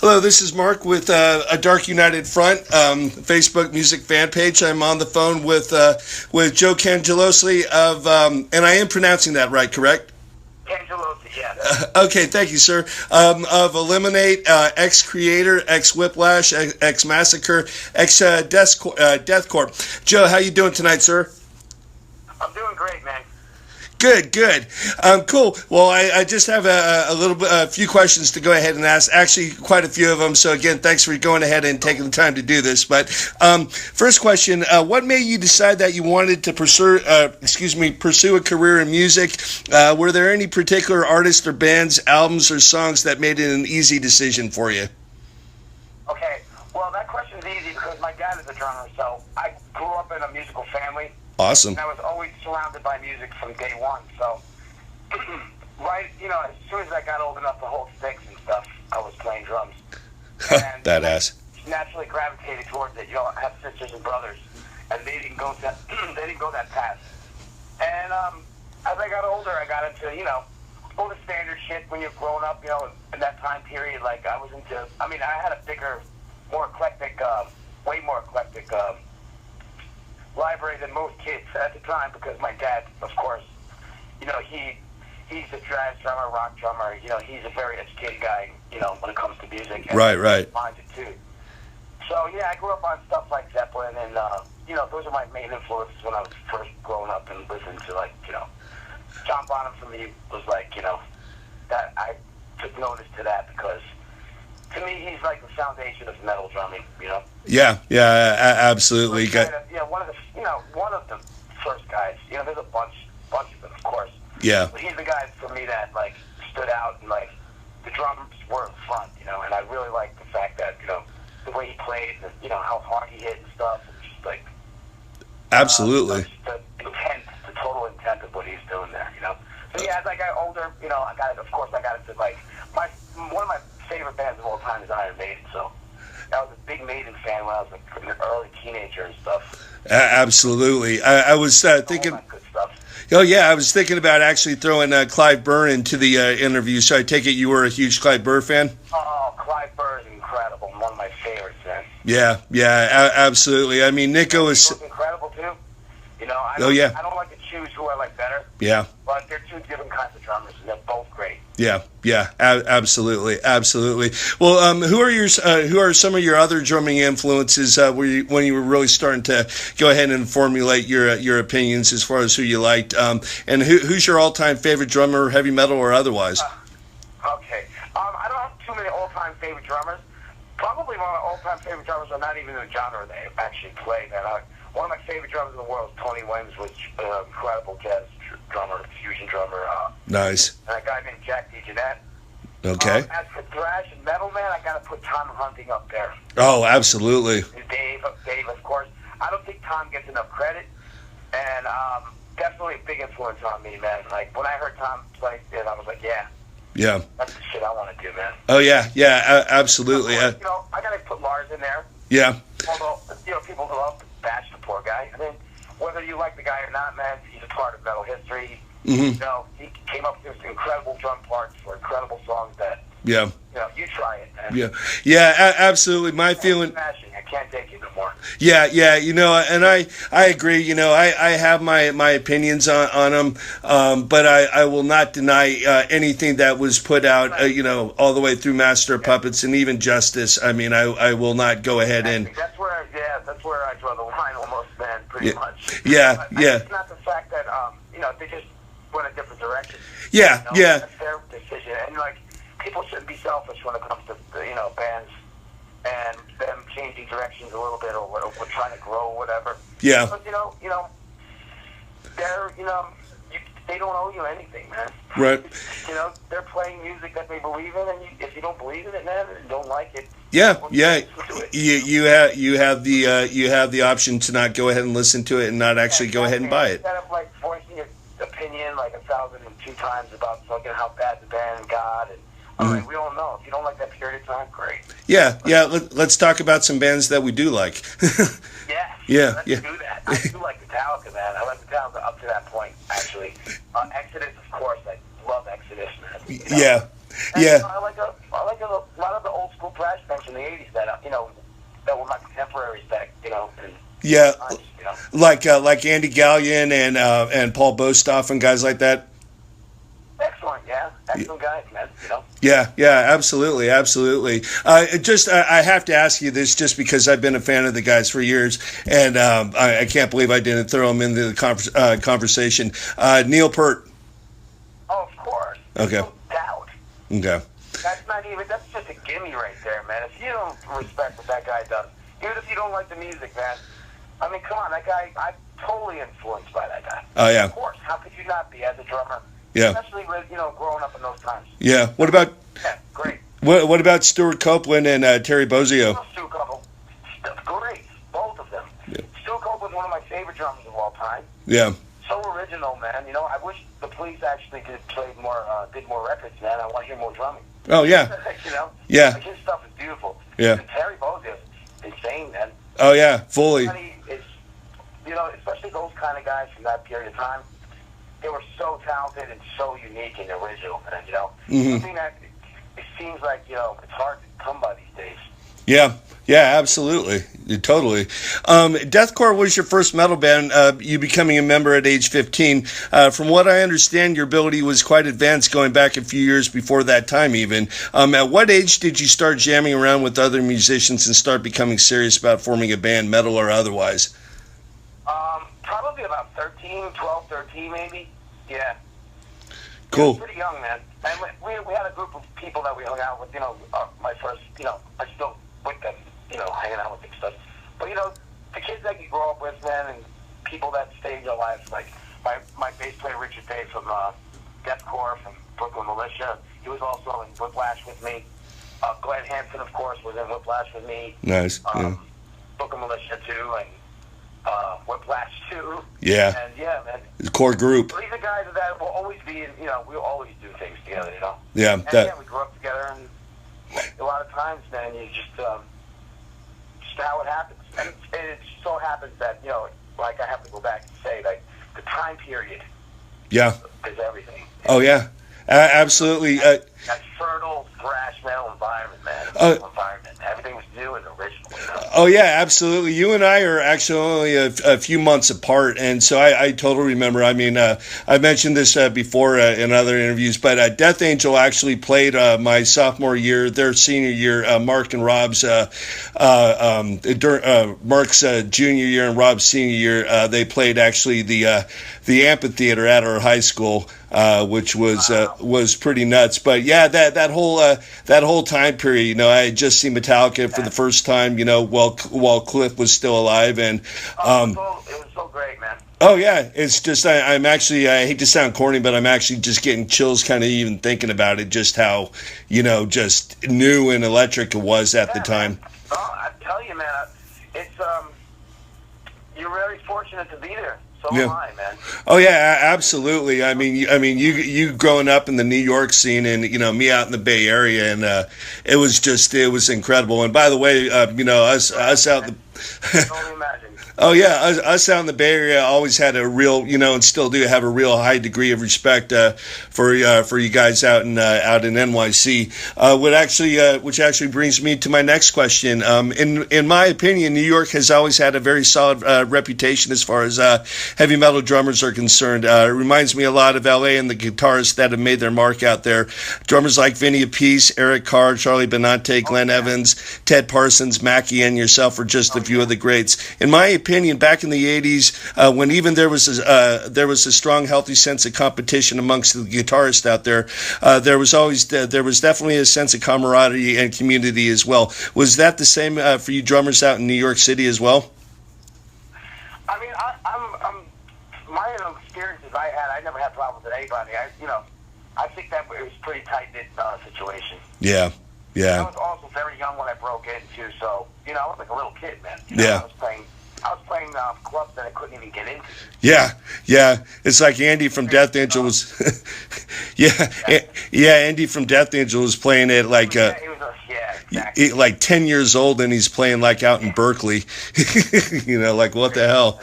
Hello, this is Mark with a Dark United Front Facebook music fan page. I'm on the phone with Joe Cangelosi of, and I am pronouncing that right, correct? Cangelosi, yeah. Okay, thank you, sir. Of Eliminate, ex-Kreator, ex-Whiplash, ex-Massacre, ex-Death Corp. Joe, how you doing tonight, sir? I'm doing great, man. Good, good. Cool. Well, I just have a few questions to go ahead and ask. Actually, quite a few of them. So again, thanks for going ahead and taking the time to do this. But first question: what made you decide that you wanted to pursue a career in music? Were there any particular artists or bands, albums, or songs that made it an easy decision for you? Okay. Well, that question's easy because my dad is a drummer, so I grew up in a musical family. Awesome. And I was always surrounded by music from day one. So, right, as soon as I got old enough to hold sticks and stuff, I was playing drums. And Badass. I naturally gravitated towards it. I have sisters and brothers, and they didn't go that path. And as I got older, I got into all the standard shit when you're growing up. In that time period, like I was into. I mean, I had a bigger, more eclectic, way more eclectic. Library than most kids at the time because my dad, of course, he's a jazz drummer, rock drummer. He's a very educated guy. When it comes to music, and Right. Minded too. So yeah, I grew up on stuff like Zeppelin, and those are my main influences when I was first growing up and listening to John Bonham. For me was that I took notice to that because to me he's like the foundation of metal drumming. Yeah, absolutely. One of the first guys. There's a bunch of them, of course. Yeah. But he's the guy for me that stood out and the drums were in front, and I really liked the fact that the way he played, and, how hard he hit and stuff, and just absolutely. The intent, the total intent of what he's doing there, So yeah, as I got older, I got into one of my favorite bands of all time is Iron Maiden, so. I was a big Maiden fan when I was an early teenager and stuff. Absolutely. I was thinking. All that good stuff. Oh yeah, I was thinking about actually throwing Clive Burr into the interview. So I take it you were a huge Clive Burr fan. Oh, Clive Burr is incredible. One of my favorites, man. Yeah, absolutely. I mean, Nico is incredible too. I don't like to choose who I like better. Yeah. But they're two different kinds of drummers, and they're both great. Yeah, absolutely. Well, who are some of your other drumming influences when you were really starting to go ahead and formulate your opinions as far as who you liked? And who's your all-time favorite drummer, heavy metal or otherwise? Okay. I don't have too many all-time favorite drummers. Probably one of my all-time favorite drummers are not even in the genre they actually play. One of my favorite drummers in the world is Tony Williams, which is an incredible jazz drummer, fusion drummer. Nice. And a guy named Jack DeJohnette. Okay. As for thrash and metal, man, I got to put Tom Hunting up there. Oh, absolutely. And Dave, of course. I don't think Tom gets enough credit, and definitely a big influence on me, man. When I heard Tom play it, I was like, yeah, that's the shit I want to do, man. Oh yeah, absolutely. I got to put Lars in there. Yeah. Although people love to bash the poor guy. I mean, whether you like the guy or not, man, he's a part of metal history. Mm-hmm. He came up with incredible drum parts for incredible songs that. Yeah. You try it, man. Yeah, absolutely. My feeling. Smashing. I can't take it no more. Yeah, and I agree. I have my opinions on them, but I will not deny anything that was put out, all the way through Master of Puppets and even Justice. I mean, I will not go ahead and. That's where I draw the line almost, man, pretty much. Yeah. It's not the fact that, they just went a different direction. Yeah. That's their decision. And, people shouldn't be selfish when it comes to, bands and them changing directions a little bit or trying to grow or whatever. Yeah. But, they're, they don't owe you anything, man. Right. They're playing music that they believe in, and if you don't believe in it, man, and don't like it. Yeah. You have the option to not go ahead and listen to it and not actually go ahead and buy it. Instead of voicing your opinion 1,002 times about fucking how bad the band got, and all right, we all know. If you don't like that period of time, great. Yeah. Let's talk about some bands that we do like. Let's do that. I do like Metallica, man. I like Metallica up to that point, actually. Exodus, of course. I love Exodus, man. Yeah. And, I like I like a lot of the old school thrash bands in the '80s that that were my contemporaries back, and Yeah, times, like Andy Gallion and Paul Bostoff and guys like that. Excellent, yeah, excellent guys, man. Yeah, absolutely. I have to ask you this just because I've been a fan of the guys for years, and I can't believe I didn't throw him into the conversation. Neil Peart. Oh, of course. Okay. No doubt. Okay. That's just a gimme right there, man. If you don't respect what that guy does, even if you don't like the music, man, I mean, come on, that guy, I'm totally influenced by that guy. Oh, yeah. Of course. How could you not be as a drummer? Yeah. Especially with, growing up in those times. Yeah. What about great. what about Stuart Copeland and Terry Bozzio? Stuart Copeland. Great. Both of them. Yeah. Stuart Copeland's one of my favorite drummers of all time. Yeah. So original, man. I wish the Police actually did more records, man. I want to hear more drumming. Oh, yeah. Yeah. Like, his stuff is beautiful. Yeah. And Terry Bozzio is insane, man. Oh, yeah, fully. Especially those kind of guys from that period of time, they were so talented and so unique and original, man, Something that it seems like, it's hard to come by these days. Yeah, absolutely. Totally. Deathcore was your first metal band, you becoming a member at age 15. From what I understand, your ability was quite advanced going back a few years before that time even. At what age did you start jamming around with other musicians and start becoming serious about forming a band, metal or otherwise? Probably about 12, 13 maybe. Yeah. Cool. Pretty young, man. And we had a group of people that we hung out with, my first, I still with them, hanging out with them stuff. But, the kids that you grow up with, man, and people that stay in your life, like my bass player Richard Day from Deathcore, from Brooklyn Militia, he was also in Whiplash with me. Glenn Hansen, of course, was in Whiplash with me. Nice. Brooklyn Militia, too, and Whiplash, too. Yeah. And, yeah, man. The core group. These are guys that will always be in, we'll always do things together, Yeah. And, we grew up together, and a lot of times, man, you just how it happens. And it so happens that, like I have to go back and say, like, the time period is everything. Oh, yeah. Absolutely. That fertile thrash metal environment, man. Everything was new and original. Oh, yeah, absolutely. You and I are actually only a few months apart, and so I totally remember. I mean, I mentioned this before in other interviews, but Death Angel actually played my sophomore year, their senior year, Mark and Rob's, Mark's junior year and Rob's senior year. They played actually the amphitheater at our high school. Which was pretty nuts, but yeah, that whole time period, I had just seen Metallica for the first time, while Cliff was still alive, and it was so great, man. Oh yeah, it's just I'm actually, I hate to sound corny, but I'm actually just getting chills, kind of even thinking about it, just how just new and electric it was at the time. I tell you, man, it's you're very fortunate to be there. So am I, man. Oh yeah, absolutely. I mean, you growing up in the New York scene, and me out in the Bay Area, and it was incredible. And by the way, us out the. Only imagine. Oh yeah, us out in the Bay Area always had a real, and still do have a real high degree of respect for you guys out in NYC. Which actually brings me to my next question. In my opinion, New York has always had a very solid reputation as far as heavy metal drummers are concerned. It reminds me a lot of LA and the guitarists that have made their mark out there. Drummers like Vinny Appice, Eric Carr, Charlie Benante, Glenn Evans, Ted Parsons, Mackie, and yourself are just a few of the greats. In my opinion, back in the 80s, when even there was a strong, healthy sense of competition amongst the guitarists out there, there was definitely a sense of camaraderie and community as well. Was that the same for you drummers out in New York City as well? I mean, my experiences I had, I never had problems with anybody. I think that it was a pretty tight-knit situation. Yeah. I was also very young when I broke into, so I was like a little kid, man. Yeah. I was playing clubs that I couldn't even get into. Yeah. It's like Andy from Death Angel was. Andy from Death Angel was playing it like. Yeah, Exactly. like 10 years old, and he's playing like out in Berkeley. Like what the hell,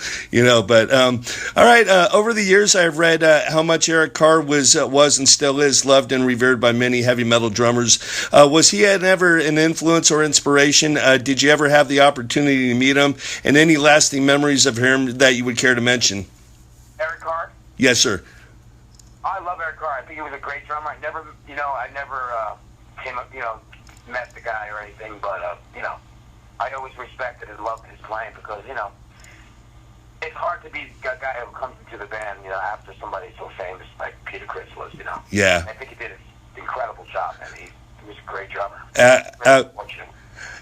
But all right. Over the years, I've read how much Eric Carr was and still is loved and revered by many heavy metal drummers. Was he ever an influence or inspiration? Did you ever have the opportunity to meet him? And any lasting memories of him that you would care to mention? Eric Carr? Yes, sir. I love Eric Carr. I think he was a great drummer. I never came up, met the guy or anything, but, I always respected and loved his playing because, it's hard to be a guy who comes into the band, after somebody so famous like Peter Criss was, Yeah. I think he did an incredible job, and he was a great drummer. Fortunate.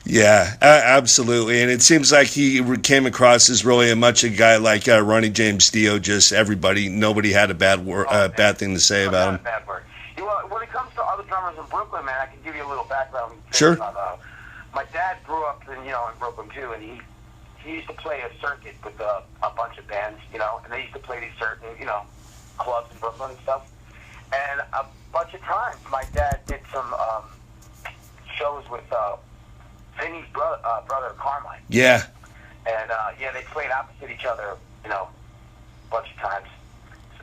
Yeah, absolutely. And it seems like he came across as really a guy like Ronnie James Dio. Just nobody had a bad thing to say about him. Bad word. When it comes to other drummers in Brooklyn, man, I can give you a little background. Sure. My dad grew up in Brooklyn too, and he used to play a circuit with a bunch of bands, and they used to play these certain, clubs in Brooklyn and stuff. And a bunch of times, my dad did some shows with Vinny's brother Carmine. Yeah. And they played opposite each other, a bunch of times,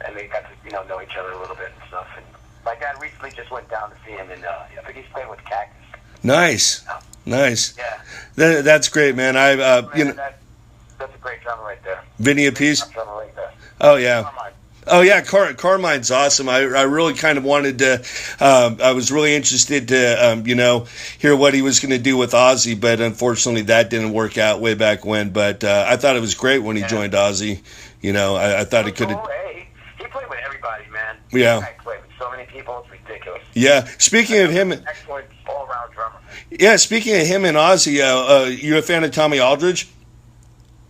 and they got to know each other a little bit and stuff. And my dad recently just went down to see him, and I think he's playing with Cactus. Nice. Nice. Yeah. That's great, man. That's a great drummer right there. Vinny Appice. Drummer right there. Oh yeah. Carmine. Oh yeah, Carmine's awesome. I really kind of wanted to. I was really interested to hear what he was going to do with Ozzy, but unfortunately that didn't work out way back when. But I thought it was great when he joined Ozzy. I thought he could have. He played with everybody, man. Yeah. He played with so many people. It's ridiculous. Yeah. Speaking of him, excellent all-around drummer. Yeah. Speaking of him and Ozzy, you a fan of Tommy Aldridge?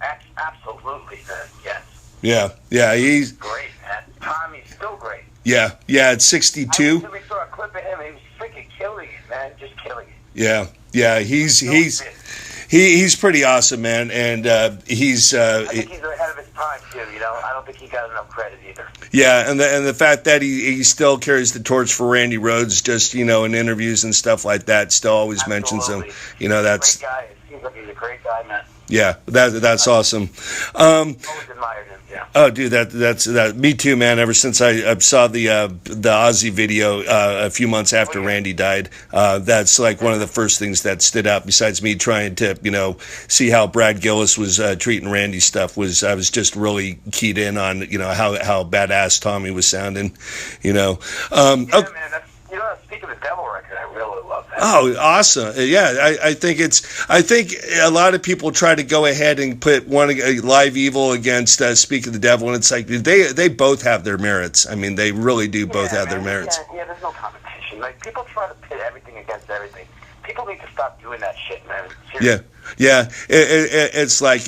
Absolutely, man. Yes. Yeah. Yeah. He's great, man. Tommy's still great. Yeah. Yeah. At 62. I recently saw a clip of him. He was freaking killing it, man. Just killing it. Yeah. Yeah. He's pretty awesome, man, and he's. I think he's ahead of his time too. I don't think he got enough credit either. Yeah, and the fact that he still carries the torch for Randy Rhoads, just in interviews and stuff like that, still always mentions him. That's. Great guy. It seems like he's a great guy, man. Yeah, that's awesome. Always admired him. Yeah. Oh, dude, that's me too, man. Ever since I saw the Ozzy video a few months after Randy died, that's like one of the first things that stood out. Besides me trying to see how Brad Gillis was treating Randy's stuff, I was just really keyed in on how badass Tommy was sounding. Man. That's, Speak of the Devil record, I really love that. Oh, awesome! Yeah, I think a lot of people try to go ahead and put Live Evil against Speak of the Devil, and it's like they both have their merits. I mean, they really do both have their merits. Yeah, there's no competition. Like people try to pit everything against everything. People need to stop doing that shit, man. Seriously. Yeah. It's like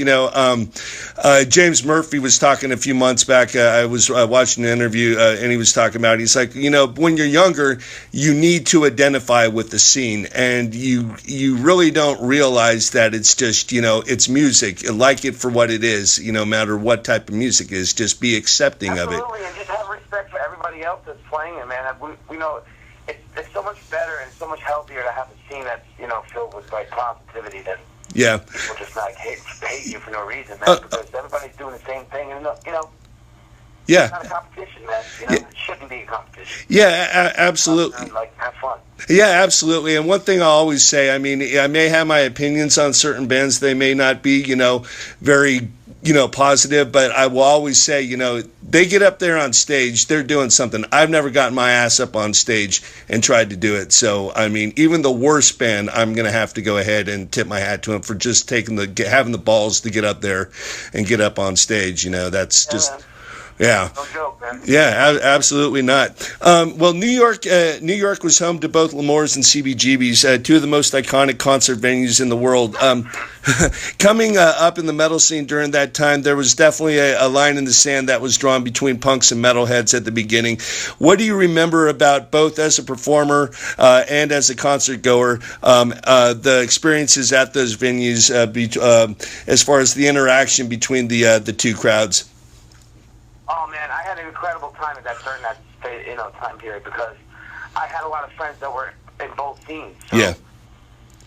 James Murphy was talking a few months back. I was watching an interview, and he was talking about. He's like, when you're younger, you need to identify with the scene, and you really don't realize that it's just it's music. Like it for what it is. No matter what type of music it is, just be accepting of it. Absolutely, and just have respect for everybody else that's playing it, man. We know. It's so much better and so much healthier to have a scene that's filled with like positivity than people just like hate you for no reason, man. Because everybody's doing the same thing, and yeah, it's not a competition, man. It shouldn't be a competition. Yeah, absolutely. Like have fun. Yeah, absolutely. And one thing I always say, I mean, I may have my opinions on certain bands; they may not be, very positive, but I will always say, they get up there on stage, they're doing something. I've never gotten my ass up on stage and tried to do it. So, I mean, even the worst band, I'm going to have to go ahead and tip my hat to them for just having the balls to get up there and get up on stage. That's just... Man. Yeah. No joke, man. Yeah, absolutely not. Well, New York was home to both L'Amour's and CBGB's, two of the most iconic concert venues in the world. Coming up in the metal scene during that time, there was definitely a line in the sand that was drawn between punks and metalheads at the beginning. What do you remember about both as a performer and as a concert goer, the experiences at those venues as far as the interaction between the two crowds? Oh man, I had an incredible time during that time period because I had a lot of friends that were in both scenes. So yeah.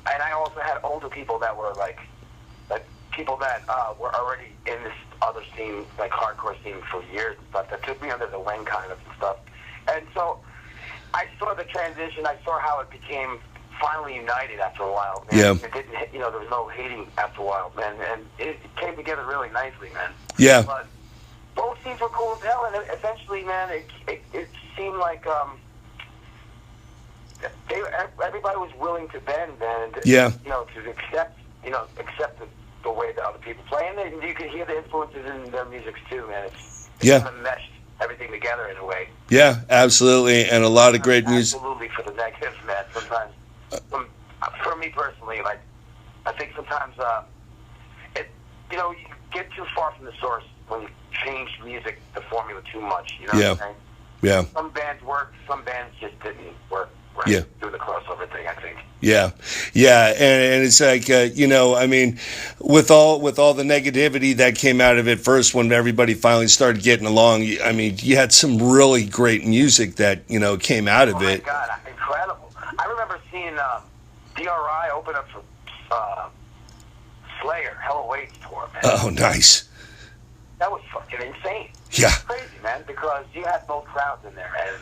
I also had older people that were like people that were already in this other scene, like hardcore scene for years and stuff, that took me under the wing kind of and stuff. And so I saw the transition. I saw how it became finally united after a while, man. Yeah. It didn't, there was no hating after a while, man. And it came together really nicely, man. Yeah. But both scenes were cool as hell, and eventually, man, it seemed like everybody was willing to bend, man, and to accept the way that other people play, and then you can hear the influences in their music too, man. It's kind of meshed everything together in a way. Yeah, absolutely, and a lot of great music. Absolutely, for the negatives, man. Sometimes, for me personally, like I think sometimes you get too far from the source when you change music, the formula too much. You know what I'm saying? Yeah. Some bands worked, some bands just didn't work. Right, through the crossover thing, I think. Yeah, and it's like I mean, with all the negativity that came out of it first, when everybody finally started getting along, I mean, you had some really great music that came out of it. Oh my God, incredible! I remember seeing DRI open up for Slayer, Hell Awaits tour, man. Oh, nice. That was fucking insane. Yeah, crazy, man, because you had both crowds in there, and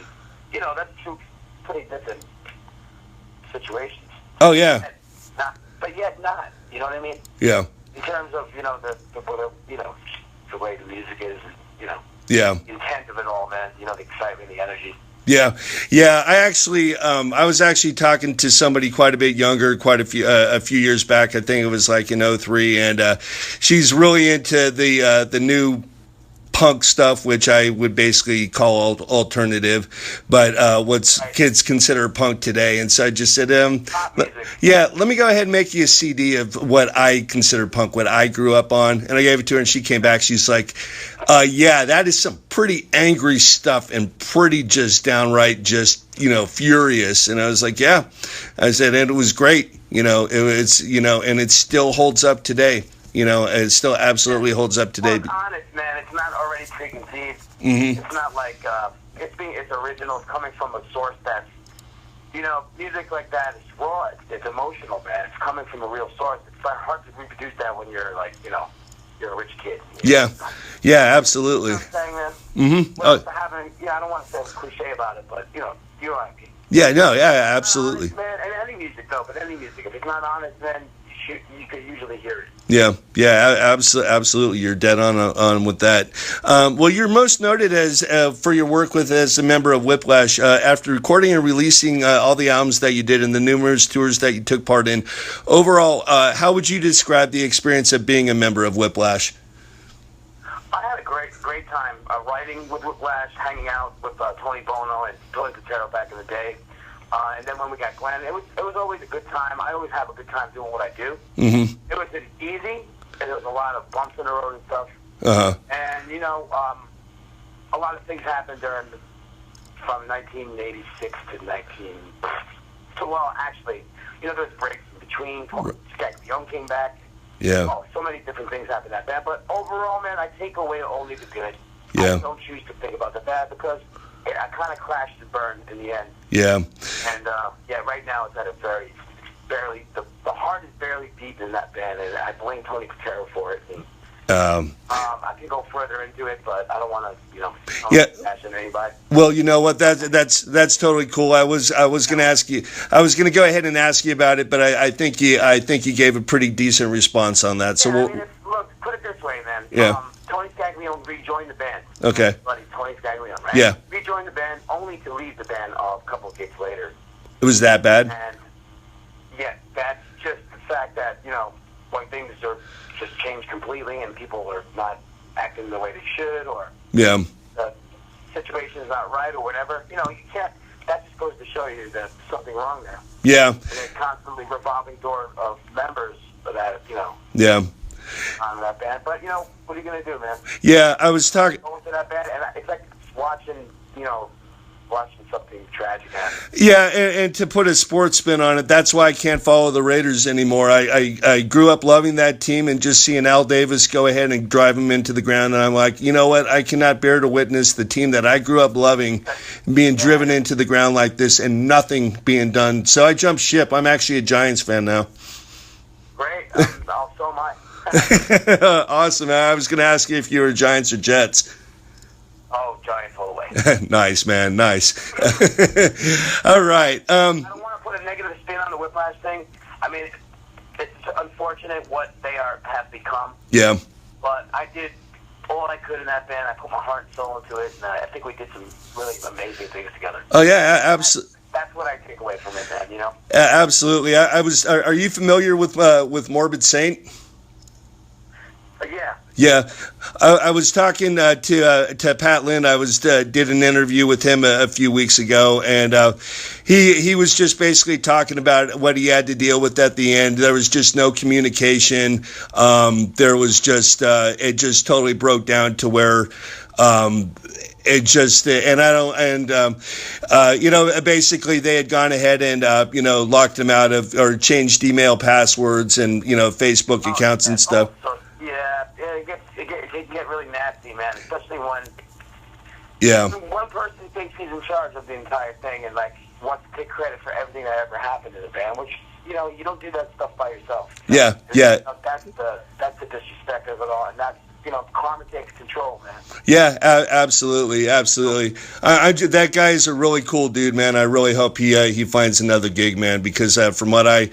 that's two pretty different situations. Oh yeah. But yet not. You know what I mean? Yeah. In terms of the way the music is, and the intent of it all, man. The excitement, the energy. Yeah. I actually, I was actually talking to somebody quite a bit younger, quite a few years back. I think it was like in 2003, and she's really into the new punk stuff, which I would basically call alternative, but kids consider punk today. And so I just said, let me go ahead and make you a CD of what I consider punk, what I grew up on. And I gave it to her, and she came back. She's like, that is some pretty angry stuff and pretty just downright just, furious. And I was like, yeah. I said, and it was great. And it still holds up today. It still absolutely holds up today. Well, it's honest, man. It's not already preconceived. Mm-hmm. It's not like it's original. It's coming from a source that's, music like that is raw. It's emotional, man. It's coming from a real source. It's hard to reproduce that when you're like, you're a rich kid. Yeah, absolutely. You know what I'm saying, man? Mm-hmm. I don't want to say a cliche about it, but you know what I mean. Yeah, no, yeah, absolutely. Honest, man, and any music though, but any music. If it's not honest, then you can usually hear it. Yeah, absolutely. You're dead on with that. Well, you're most noted as for your work as a member of Whiplash. After recording and releasing all the albums that you did and the numerous tours that you took part in, overall, how would you describe the experience of being a member of Whiplash? I had a great time writing with Whiplash, hanging out with Tony Bono and Tony Kreator back in the day. And then when we got Glenn, it was always a good time. I always have a good time doing what I do. Mm-hmm. It wasn't easy, and there was a lot of bumps in the road and stuff. Uh-huh. And, a lot of things happened from 1986 to actually, there's breaks in between. Skag Young came back. Yeah. Oh, so many different things happened that bad. But overall, man, I take away only the good. Yeah. I don't choose to think about the bad because I kind of crashed and burned in the end. Yeah. And, right now it's at a the heart is barely beat in that band, and I blame Tony Kreator for it. And, I can go further into it, but I don't want to, bash on anybody. Well, you know what? That's totally cool. I was going to ask you. I was going to go ahead and ask you about it, but I think you gave a pretty decent response on that. So look, put it this way, man. Yeah. Tony Scaglione rejoined the band. Okay. Buddy, Tony Scaglione, right? Yeah. Rejoined the band only to leave the band a couple of gigs later. It was that bad? And yeah, that's just the fact that, when things are just changed completely and people are not acting the way they should, or the situation is not right or whatever, you can't, that just goes to show you that there's something wrong there. Yeah. And it's constantly revolving door of members that, Yeah. on that band. But, what are you going to do, man? Yeah, I was talking. Going to that band, and it's like watching something tragic happen. Yeah, and to put a sports spin on it, that's why I can't follow the Raiders anymore. I grew up loving that team, and just seeing Al Davis go ahead and drive them into the ground, and I'm like, you know what? I cannot bear to witness the team that I grew up loving being driven into the ground like this and nothing being done. So I jumped ship. I'm actually a Giants fan now. so am I. Awesome. I was going to ask you if you were Giants or Jets. Oh, Giants all the way. Nice, man. Nice. All right. I don't want to put a negative spin on the Whiplash thing. I mean, it's unfortunate what they have become. Yeah. But I did all I could in that band. I put my heart and soul into it, and I think we did some really amazing things together. Oh yeah, absolutely. That's what I take away from it, man. You know. Absolutely. I was. Are you familiar with Morbid Saint? Yeah. Yeah, I was talking to Pat Lynn. I did an interview with him a few weeks ago, and he was just basically talking about what he had to deal with at the end. There was just no communication. There was just it just totally broke down to where. It just basically they had gone ahead and locked him out of or changed email passwords and Facebook accounts and stuff. So, yeah, it can get really nasty, man. Especially when one person thinks he's in charge of the entire thing and like wants to take credit for everything that ever happened to the band, which you don't do that stuff by yourself. Yeah. That's the disrespect of it all, and that's. Karma takes control, man. Yeah, absolutely. That guy is a really cool dude, man. I really hope he finds another gig, man. Because from what I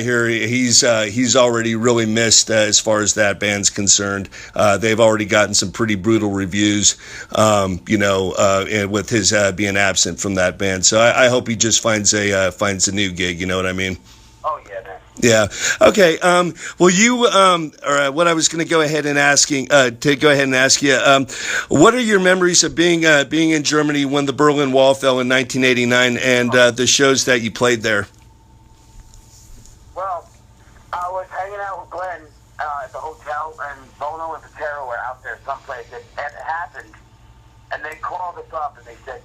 hear, he's already really missed as far as that band's concerned. They've already gotten some pretty brutal reviews, with his being absent from that band. So I hope he just finds a new gig. You know what I mean? Oh yeah, man. Yeah. Okay. What I was going to go ahead and ask you, what are your memories of being in Germany when the Berlin Wall fell in 1989 and the shows that you played there? Well, I was hanging out with Glenn at the hotel, and Bono and Patero were out there someplace, and it happened. And they called us up and they said,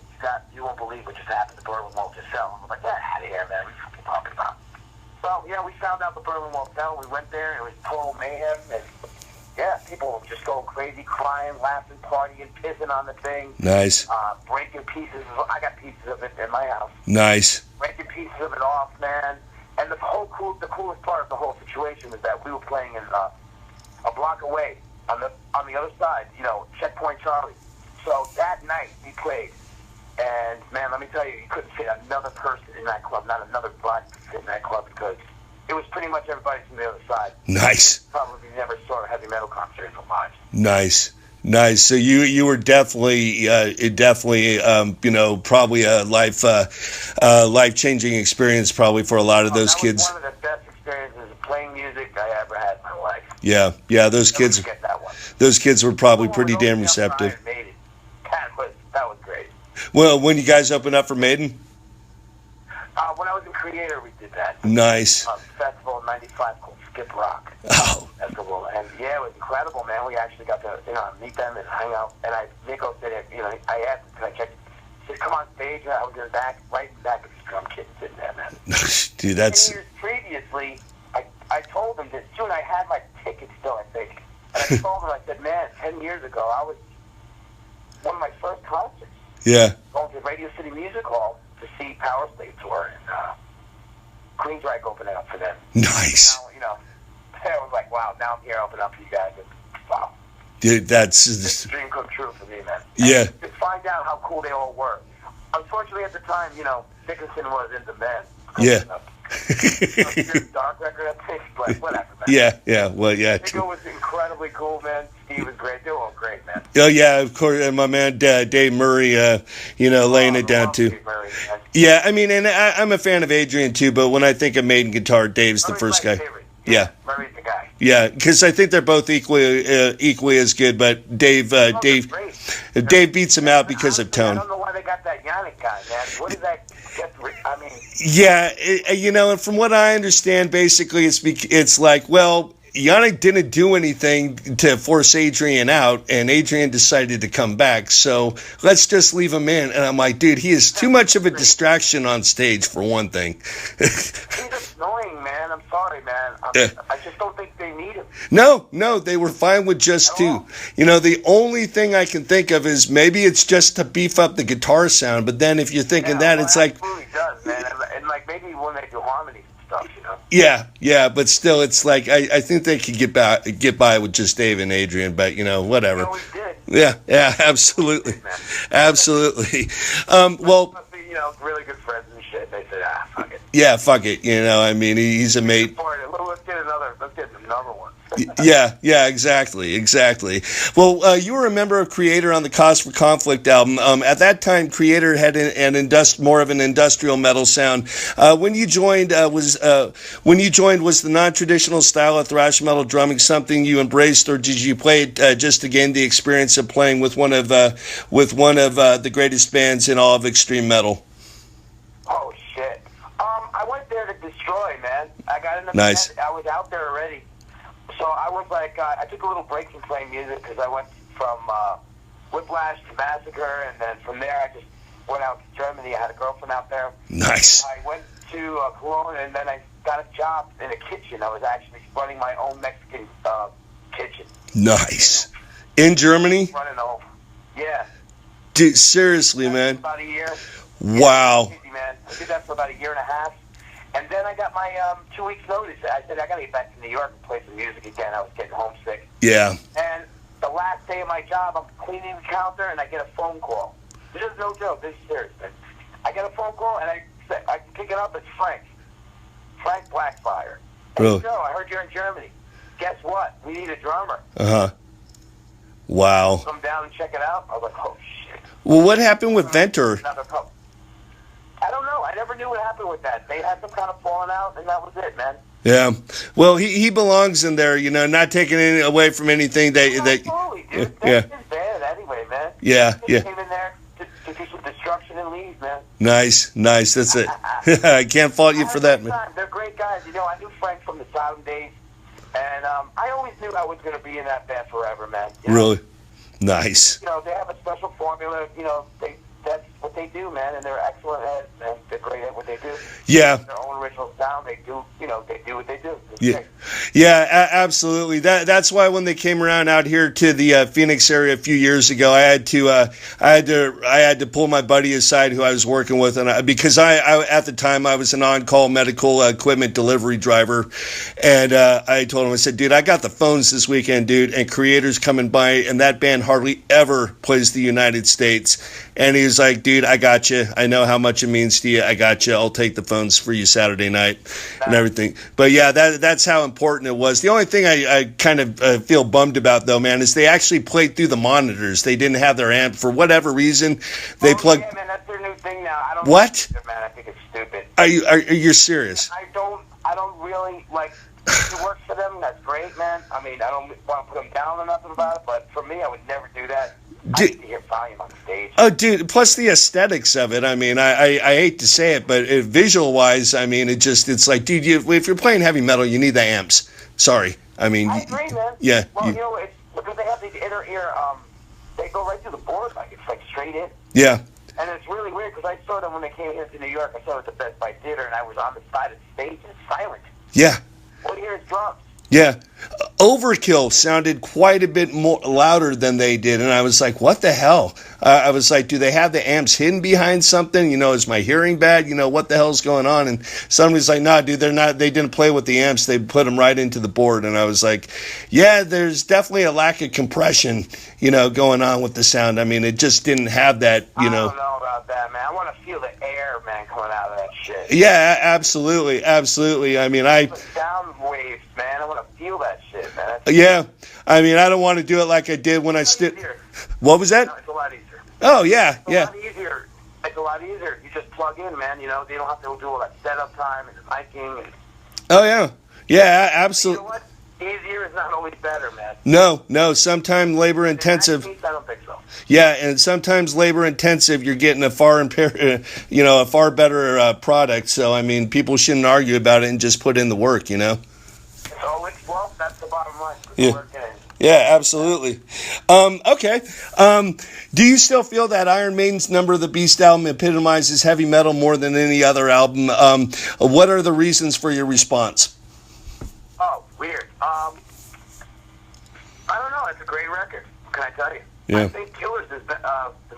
"You won't believe what just happened. The Berlin Wall just fell." And we're like, "Get out of here, man. What are you fucking talking about?" So, we found out the Berlin Wall fell. We went there, and it was total mayhem. And, people were just going crazy, crying, laughing, partying, pissing on the thing. Nice. Breaking pieces. I got pieces of it in my house. Nice. Breaking pieces of it off, man. And the coolest part of the whole situation was that we were playing in a block away on the other side, Checkpoint Charlie. So that night, we played. And, man, let me tell you couldn't fit another person in that club, not another body could fit in that club because it was pretty much everybody from the other side. Nice. Probably never saw a heavy metal concert in their lives. Nice. So you were definitely probably a life-changing experience probably for a lot of those kids. That was one of the best experiences of playing music I ever had in my life. Yeah, those kids. That one. Those kids were probably pretty damn receptive. That was great. Well, when you guys opened up for Maiden? When I was in Kreator, we did that. Nice. Festival in '95 called Skip Rock. Oh. Festival, and it was incredible, man. We actually got to meet them and hang out. And Nico said, I asked him, "Can I check?" He said, "Come on stage." And I was in the back, right in the back of the drum kit, sitting there, man. Dude, that's. 10 years previously, I told him this too, and I had my ticket still, I think. And I told him, I said, "Man, 10 years ago, I was one of my first concerts." Yeah. Going to Radio City Music Hall to see Power Slave tour and Queensryche opening up for them. Nice. Now, I was like, wow, now I'm here opening up for you guys. And, wow. Dude, that's... It's a dream come true for me, man. Yeah. And to find out how cool they all were. Unfortunately, at the time, Dickinson was in the band. Yeah. Dark record, I think, but whatever, man. Yeah. Well, yeah. Nico was incredibly cool, man. Steve was great. They were all great, man. Oh, yeah, of course. And my man, Dave Murray, laying it down, too. Murray, yeah, I mean, and I'm a fan of Adrian, too, but when I think of Maiden guitar, Dave's the first guy. Yeah. Murray's the guy. Yeah, because I think they're both equally as good, but Dave beats him out because of tone. I don't know why they got that Yannick guy, man. What is that? I mean... Yeah, and from what I understand, basically, it's like, well, Yannick didn't do anything to force Adrian out, and Adrian decided to come back, so let's just leave him in. And I'm like, dude, he is too much of a distraction on stage, for one thing. He's annoying, man. I'm sorry, man. I just don't think they need him. No, they were fine with just two. The only thing I can think of is maybe it's just to beef up the guitar sound, but then if you're thinking it's like... It absolutely does, man. And like maybe when they do harmonies and stuff, Yeah, but still, it's like I think they could get by with just Dave and Adrian, but whatever. You know, we did. Yeah, absolutely, absolutely. Well, Must be, really good friends and shit. They said, fuck it. yeah, fuck it. I mean, he's a mate. Let's get another one. Yeah, exactly. Well, you were a member of Kreator on the Cause for Conflict album. At that time, Kreator had more of an industrial metal sound. When you joined, was the non-traditional style of thrash metal drumming something you embraced, or did you play it just to gain the experience of playing with one of the greatest bands in all of extreme metal? Oh shit! I went there to destroy, man. I got in the Nice. band. I was out there already. So I was like, I took a little break from playing music because I went from Whiplash to Massacre, and then from there I just went out to Germany. I had a girlfriend out there. Nice. I went to Cologne, and then I got a job in a kitchen. I was actually running my own Mexican kitchen. Nice. In Germany? Running the whole. Yeah. Dude, seriously, man. About a year. Wow. Yeah, easy, man. I did that for about a year and a half. And then I got my 2 weeks notice. I said, I got to get back to New York and play some music again. I was getting homesick. Yeah. And the last day of my job, I'm cleaning the counter, and I get a phone call. This is no joke. This is serious, man. I get a phone call, and I pick it up. It's Frank Blackfire. Really? So I heard you're in Germany. Guess what? We need a drummer. Uh-huh. Wow. Come down and check it out. I was like, oh, shit. Well, what happened with Venter? I don't know. I never knew what happened with that. They had some kind of falling out, and that was it, man. Yeah. Well, he belongs in there, not taking any away from anything Absolutely, dude. That's his band anyway, man. Yeah. He came in there to do some destruction and leave, man. Nice. That's it. I can't fault you for that, man. They're great guys. I knew Frank from the Sodom days, and I always knew I was going to be in that band forever, man. Really? Nice. They have a special formula. That's what they do, man, and they're excellent at it, man. They're great at what they do. Yeah. Their own original sound, they do, they do what they do. Absolutely. That's why when they came around out here to the Phoenix area a few years ago, I had to pull my buddy aside who I was working with, and because I at the time I was an on-call medical equipment delivery driver, and I told him, I said, dude, I got the phones this weekend, dude, and Kreator's coming by, and that band hardly ever plays the United States. And he was like, dude, I got you. I know how much it means to you. I got you. I'll take the phones for you Saturday night and everything. But yeah, that's how important it was. The only thing I kind of feel bummed about, though, man, is they actually played through the monitors. They didn't have their amp. For whatever reason, they plugged... Yeah, man, that's their new thing now. I don't What? Know, man, I think it's stupid. Are you serious? I don't really, if it works for them, that's great, man. I mean, I don't want to put them down or nothing about it, but for me, I would never do that. I need to hear volume on stage. Oh, dude, plus the aesthetics of it. I mean, I hate to say it, but visual-wise, I mean, it's like, dude, if you're playing heavy metal, you need the amps. Sorry. I mean... I agree, man. Yeah. Well, it's because they have these inner ear, they go right through the board, it's like straight in. Yeah. And it's really weird, because I saw them when they came here to New York. I saw it at the Best Buy Theater, and I was on the side of the stage, and it's silent. Yeah. All you hear is drums. Yeah. Overkill sounded quite a bit more louder than they did, and I was like, what the hell? I was like, do they have the amps hidden behind something? Is my hearing bad? What the hell's going on? And somebody's like, nah, dude, they didn't play with the amps. They put them right into the board. And I was like, yeah, there's definitely a lack of compression, going on with the sound. I mean, it just didn't have that, I don't know about that, man. I want to feel the air, man, coming out of that shit. Yeah, absolutely. I mean, sound waves, man. I want to feel that shit, man. Yeah. I mean, I don't want to do it like I did when I stood. What was that? No, it's a lot easier. Oh, yeah, It's a lot easier. It's a lot easier. You just plug in, man. They don't have to do all that setup time and the miking. Oh, yeah. Yeah, absolutely. You know what? Easier is not always better, man. No. Sometimes labor intensive. I don't think so. Yeah, and sometimes labor intensive. You're getting a far better product. So I mean, people shouldn't argue about it and just put in the work. So that's the bottom line. Yeah. Yeah, absolutely. Okay. Do you still feel that Iron Maiden's Number of the Beast album epitomizes heavy metal more than any other album? What are the reasons for your response? Oh, weird. I don't know. It's a great record. What can I tell you? Yeah. I think Killers is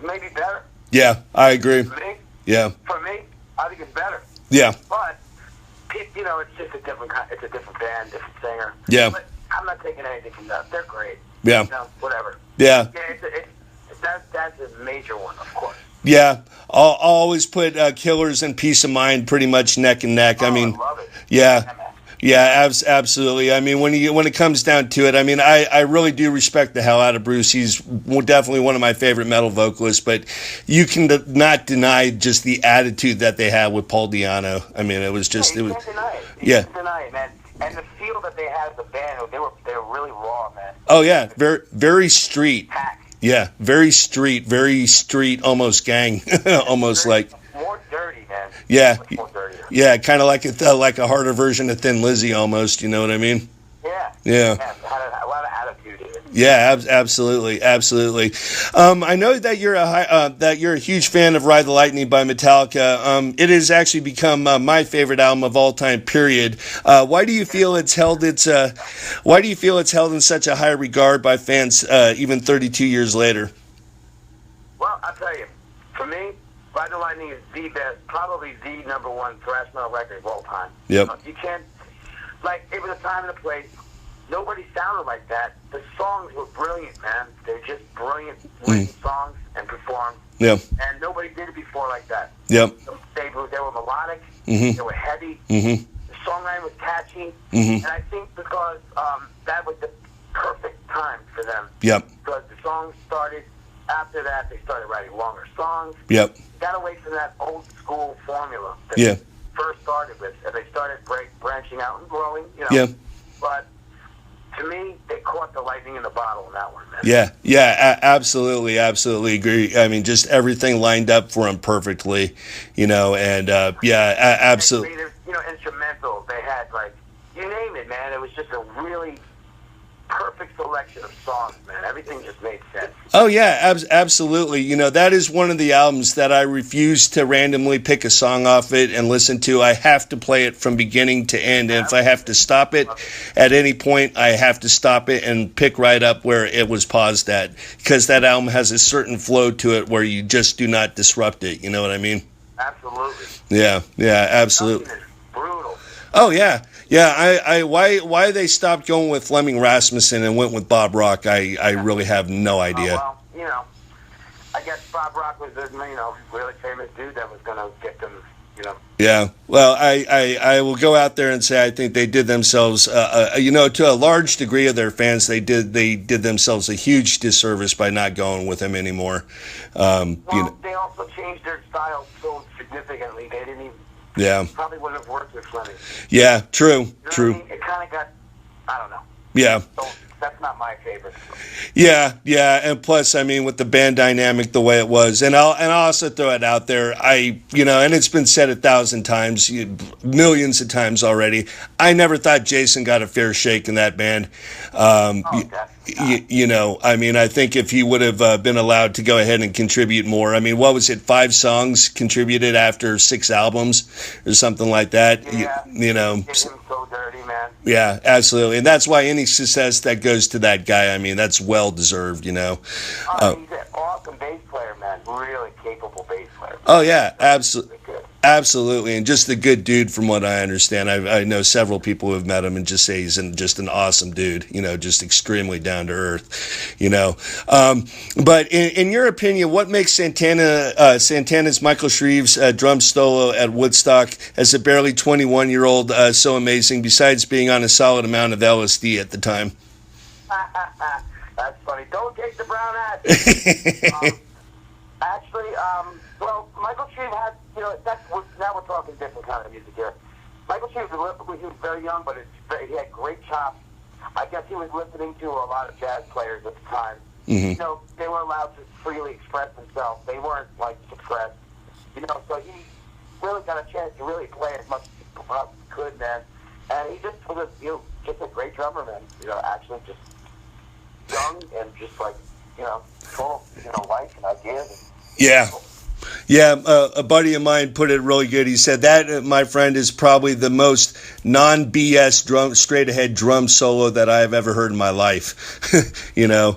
maybe better. Yeah, I agree. For me? Yeah. For me, I think it's better. Yeah. But You know, it's just a different it's a different band, different singer. Yeah. But I'm not taking anything from them. They're great. Yeah. You know, whatever. Yeah. That's a major one, of course. Yeah. I'll always put Killers and Peace of Mind pretty much neck and neck. I mean, I love it. yeah. Yeah, absolutely. I mean, when it comes down to it, I mean, I really do respect the hell out of Bruce. He's definitely one of my favorite metal vocalists, but you can not deny just the attitude that they had with Paul Di'Anno. I mean, it was just, you can't deny it. You can't deny it, man. And the feel that they had as a band, they were really raw, man. Oh yeah, very street. Pack. Yeah, very street, almost gang, almost dirty, like. More dirty, man. Yeah. Much more dirty. Yeah, kind of like a harder version of Thin Lizzy, almost. You know what I mean? Yeah. Yeah. Had a lot of attitude in it. Yeah, absolutely. I know that you're a huge fan of Ride the Lightning by Metallica. It has actually become my favorite album of all time. Period. Why do you feel it's held in such a high regard by fans, even 32 years later? Well, I'll tell you, for me, Ride the Lightning is the best, probably the number one thrash metal record of all time. Yep. You can't, it was a time and a place. Nobody sounded like that. The songs were brilliant, man. They're just brilliant written songs and performed. Yep. And nobody did it before like that. Yep. They were melodic. Mm-hmm. They were heavy. Mm-hmm. The songwriting was catchy. Mm-hmm. And I think because that was the perfect time for them. Yep. Because the songs started, after that, they started writing longer songs. Yep. Got away from that old school formula that Yeah. they first started with. And they started branching out and growing, you know. Yeah. But to me, they caught the lightning in the bottle in that one, man. Yeah, absolutely agree. I mean, just everything lined up for them perfectly, you know, and absolutely. You know, instrumentals, they had, you name it, man. It was just a really perfect selection of songs, man. Everything just made sense. Oh yeah, absolutely. You know, that is one of the albums that I refuse to randomly pick a song off it and listen to. I have to play it from beginning to end, and if I have to stop it at any point, I have to stop it and pick right up where it was paused at, because that album has a certain flow to it where you just do not disrupt it. You know what I mean? Absolutely. Yeah, absolutely. Nothing is brutal. Oh yeah. Why they stopped going with Fleming Rasmussen and went with Bob Rock, I really have no idea. Well, you know, I guess Bob Rock was a really famous dude that was going to get them, you know. Yeah. Well, I will go out there and say I think they did themselves, to a large degree of their fans, they did themselves a huge disservice by not going with him anymore. They also changed their style so significantly. They didn't even. Yeah. Probably wouldn't have worked with Fleming. Yeah, true. You know what I mean? It kind of got, I don't know. Yeah. So that's not my favorite. Yeah, and plus, I mean, with the band dynamic the way it was, and I'll also throw it out there, and it's been said 1,000 times, millions of times already, I never thought Jason got a fair shake in that band. I think if he would have been allowed to go ahead and contribute more, I mean, what was it, 5 songs contributed after 6 albums or something like that? Yeah. Get him so dirty, man. Yeah, absolutely. And that's why any success that goes to that guy, I mean, that's well deserved, you know. He's an awesome bass player, man. Really capable bass player. Oh, yeah, absolutely. And just a good dude from what I understand. I know several people who have met him and just say he's just an awesome dude, just extremely down to earth, But in your opinion, what makes Santana's Michael Shreve's drum solo at Woodstock as a barely 21-year-old so amazing, besides being on a solid amount of LSD at the time? That's funny. Don't take the brown hat. Well, Michael Shreve had, now we're talking different kind of music here. Michael Shreve was very young, but he had great chops. I guess he was listening to a lot of jazz players at the time. Mm-hmm. They were allowed to freely express themselves. They weren't, suppressed. So he really got a chance to really play as much as he could, man. And he just was just a great drummer, man. Actually just young and just full of life and ideas. Yeah, a buddy of mine put it really good. He said that, my friend, is probably the most non-BS straight-ahead drum solo that I have ever heard in my life. And good